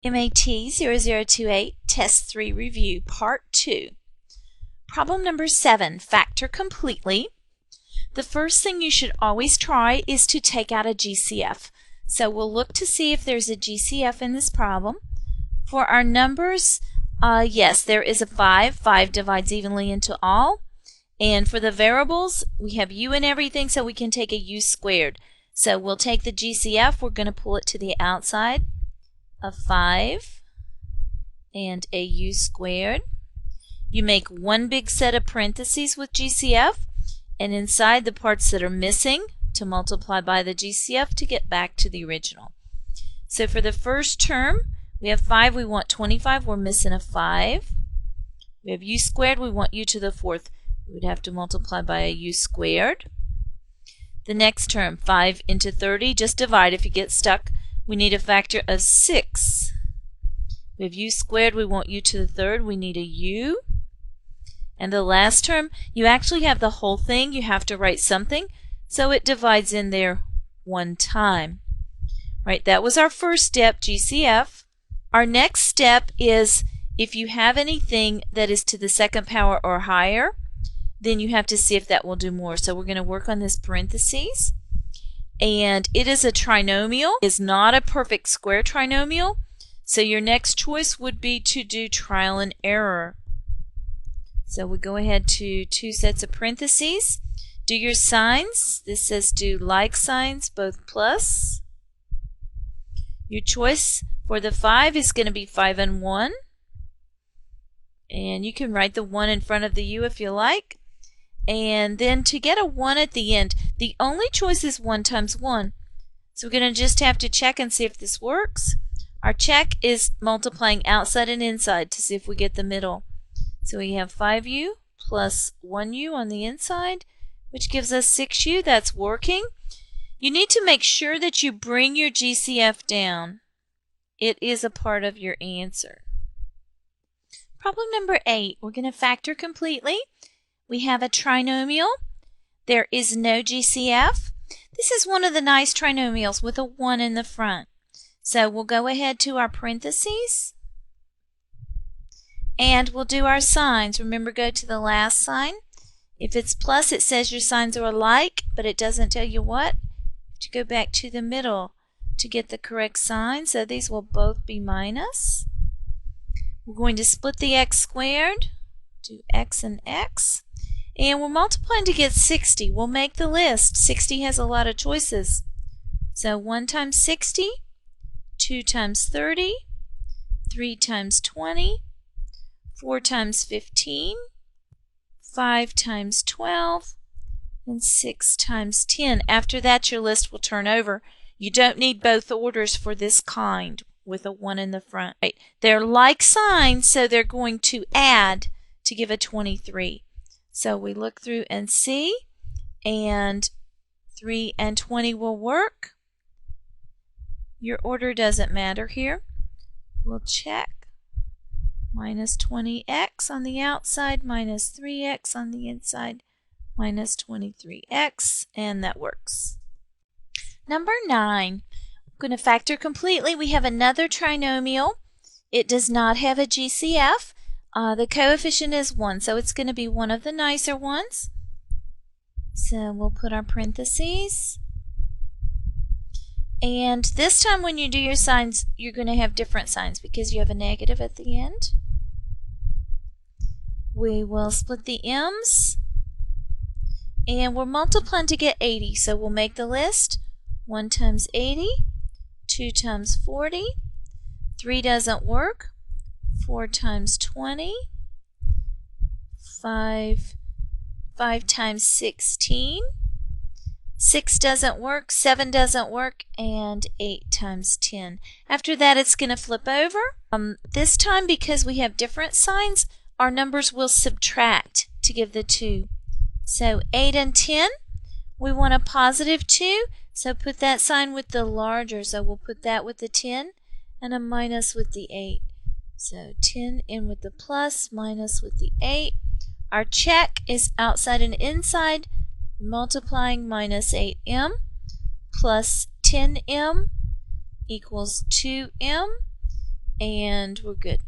MAT 0028 Test 3 Review Part 2. Problem number 7, factor completely. The first thing you should always try is to take out a GCF. So we'll look to see if there's a GCF in this problem. For our numbers, yes, there is a 5. 5 divides evenly into all. And for the variables, we have u in everything, so we can take a u squared. So we'll take the GCF, we're going to pull it to the outside of 5 and a u squared. You make one big set of parentheses with GCF, and inside the parts that are missing to multiply by the GCF to get back to the original. So for the first term, we have 5, we want 25, we're missing a 5. We have u squared, we want u to the 4th. We would have to multiply by a u squared. The next term, 5 into 30, just divide if you get stuck. We need a factor of 6. We have u squared, we want u to the 3rd, we need a u. And the last term, you actually have the whole thing, you have to write something, so it divides in there one time. Right, that was our first step, GCF. Our next step is if you have anything that is to the second power or higher, then you have to see if that will do more. So we're going to work on this parentheses. And it is a trinomial. It is not a perfect square trinomial. So your next choice would be to do trial and error. So we go ahead to 2 sets of parentheses. Do your signs. This says do like signs, both plus. Your choice for the 5 is going to be 5 and 1. And you can write the 1 in front of the u if you like. And then to get a 1 at the end, the only choice is 1 times 1. So we're going to just have to check and see if this works. Our check is multiplying outside and inside to see if we get the middle. So we have 5u plus 1u on the inside, which gives us 6u. That's working. You need to make sure that you bring your GCF down. It is a part of your answer. Problem number 8, we're going to factor completely. We have a trinomial. There is no GCF. This is one of the nice trinomials with a 1 in the front. So we'll go ahead to our parentheses and we'll do our signs. Remember, go to the last sign. If it's plus, it says your signs are alike, but it doesn't tell you what. You have to go back to the middle to get the correct sign. So these will both be minus. We're going to split the x squared, do x and x. And we're multiplying to get 60. We'll make the list. 60 has a lot of choices. So 1 times 60, 2 times 30, 3 times 20, 4 times 15, 5 times 12, and 6 times 10. After that, your list will turn over. You don't need both orders for this kind with a 1 in the front. Right. They're like signs, so they're going to add to give a 23. So we look through and see, and 3 and 20 will work. Your order doesn't matter here. We'll check. Minus 20x on the outside, minus 3x on the inside, minus 23x, and that works. Number 9, I'm going to factor completely. We have another trinomial. It does not have a GCF. The coefficient is 1, so it's going to be one of the nicer ones. So we'll put our parentheses. And this time when you do your signs, you're going to have different signs because you have a negative at the end. We will split the m's. And we're multiplying to get 80, so we'll make the list. 1 times 80, 2 times 40, 3 doesn't work. 4 times 20, 5 times 16, 6 doesn't work, 7 doesn't work, and 8 times 10. After that, it's going to flip over. This time, because we have different signs, our numbers will subtract to give the 2. So 8 and 10, we want a positive 2, so put that sign with the larger. So we'll put that with the 10 and a minus with the 8. So 10 in with the plus, minus with the 8. Our check is outside and inside, multiplying minus 8m plus 10m equals 2m, and we're good.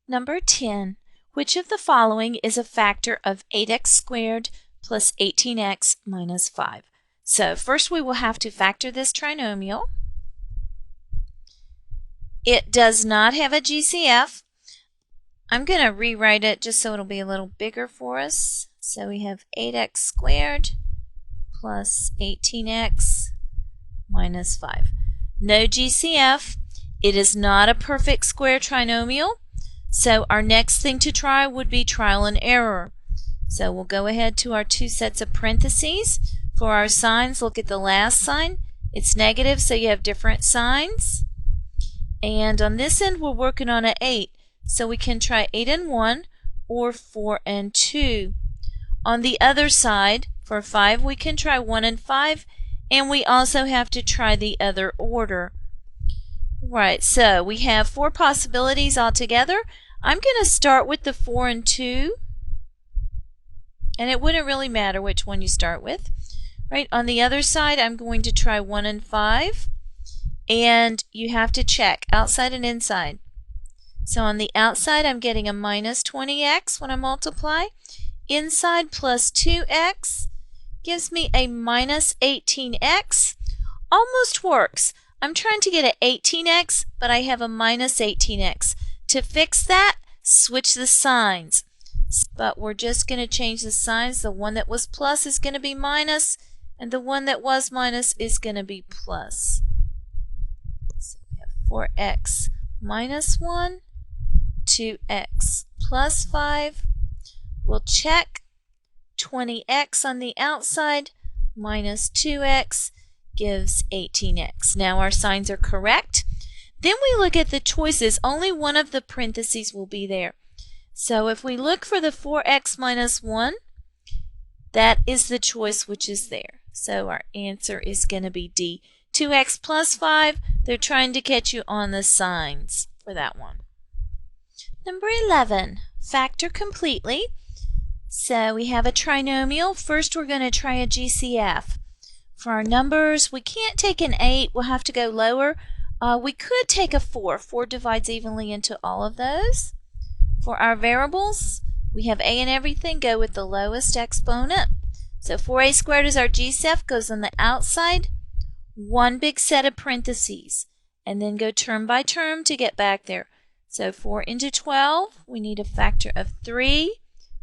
Number 10. Which of the following is a factor of 8x squared plus 18x minus 5? So first we will have to factor this trinomial. It does not have a GCF. I'm going to rewrite it just so it'll be a little bigger for us. So we have 8x squared plus 18x minus 5. No GCF. It is not a perfect square trinomial. So our next thing to try would be trial and error. So we'll go ahead to our two sets of parentheses. For our signs, look at the last sign. It's negative, so you have different signs. And on this end, we're working on an 8. So we can try 8 and 1 or 4 and 2. On the other side, for 5, we can try 1 and 5. And we also have to try the other order. Right, so we have 4 possibilities altogether. I'm going to start with the 4 and 2. And it wouldn't really matter which one you start with. Right, on the other side, I'm going to try 1 and 5. And you have to check outside and inside. So on the outside, I'm getting a minus 20x when I multiply. Inside plus 2x gives me a minus 18x. Almost works. I'm trying to get an 18x, but I have a minus 18x. To fix that, switch the signs. But we're just going to change the signs. The one that was plus is going to be minus, and the one that was minus is going to be plus. So we have 4x minus 1, 2x plus 5. We'll check 20x on the outside minus 2x gives 18x. Now our signs are correct. Then we look at the choices. Only one of the parentheses will be there. So if we look for the 4x minus 1, that is the choice which is there. So our answer is going to be D. 2x plus 5, they're trying to catch you on the signs for that one. Number 11, factor completely. So we have a trinomial. First we're going to try a GCF. For our numbers, we can't take an 8. We'll have to go lower. We could take a 4. 4 divides evenly into all of those. For our variables, we have a in everything. Go with the lowest exponent. So 4a squared is our GCF, goes on the outside. One big set of parentheses. And then go term by term to get back there. So 4 into 12, we need a factor of 3.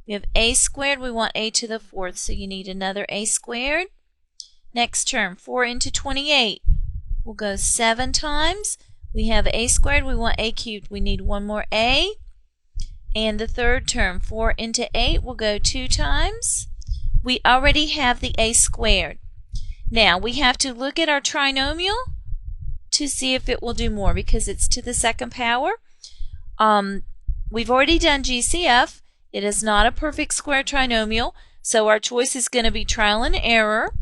We have a squared, we want a to the 4th, so you need another a squared. Next term, 4 into 28. We'll go 7 times. We have a squared, we want a cubed. We need one more a. And the third term, 4 into 8, will go 2 times. We already have the a squared. Now, we have to look at our trinomial to see if it will do more because it's to the second power. We've already done GCF. It is not a perfect square trinomial, so our choice is going to be trial and error.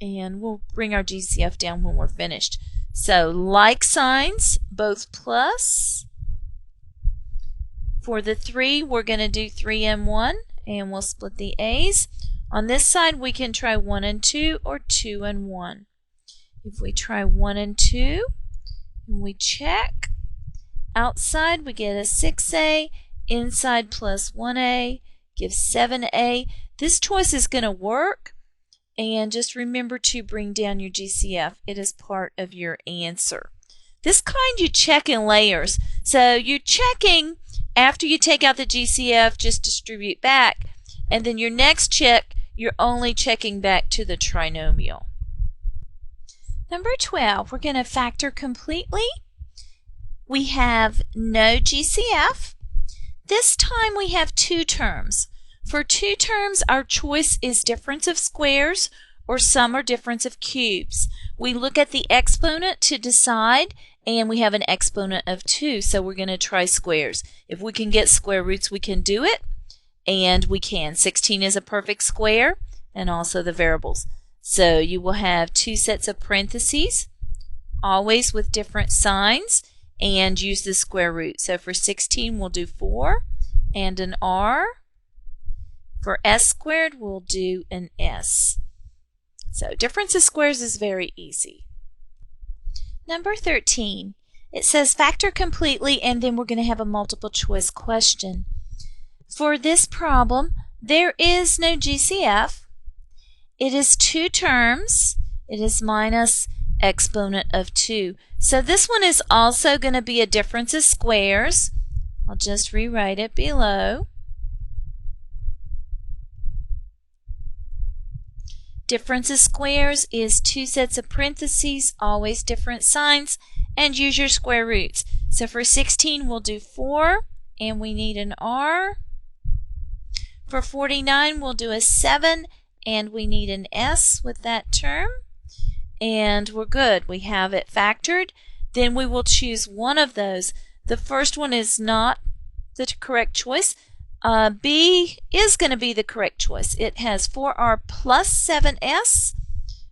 And we'll bring our GCF down when we're finished. So like signs, both plus. For the 3, we're going to do 3 and 1, and we'll split the a's. On this side, we can try 1 and 2 or 2 and 1. If we try 1 and 2, and we check, outside we get a 6a, inside plus 1a gives 7a. This choice is going to work. And just remember to bring down your GCF. It is part of your answer. This kind you check in layers. So you're checking after you take out the GCF, just distribute back. And then your next check, you're only checking back to the trinomial. Number 12, we're going to factor completely. We have no GCF. This time we have 2 terms. For 2 terms, our choice is difference of squares or sum or difference of cubes. We look at the exponent to decide, and we have an exponent of 2, so we're going to try squares. If we can get square roots, we can do it, and we can. 16 is a perfect square, and also the variables. So you will have 2 sets of parentheses, always with different signs, and use the square root. So for 16, we'll do 4 and an r. For s squared, we'll do an s. So difference of squares is very easy. Number 13. It says factor completely, and then we're going to have a multiple choice question. For this problem, there is no GCF. It is two terms. It is minus exponent of 2. So this one is also going to be a difference of squares. I'll just rewrite it below. Difference of squares is two sets of parentheses, always different signs, and use your square roots. So for 16, we'll do 4, and we need an R. For 49, we'll do a 7, and we need an S with that term. And we're good. We have it factored. Then we will choose one of those. The first one is not the correct choice. B is going to be the correct choice. It has 4R plus 7S,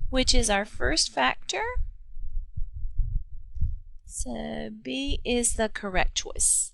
which is our first factor. So B is the correct choice.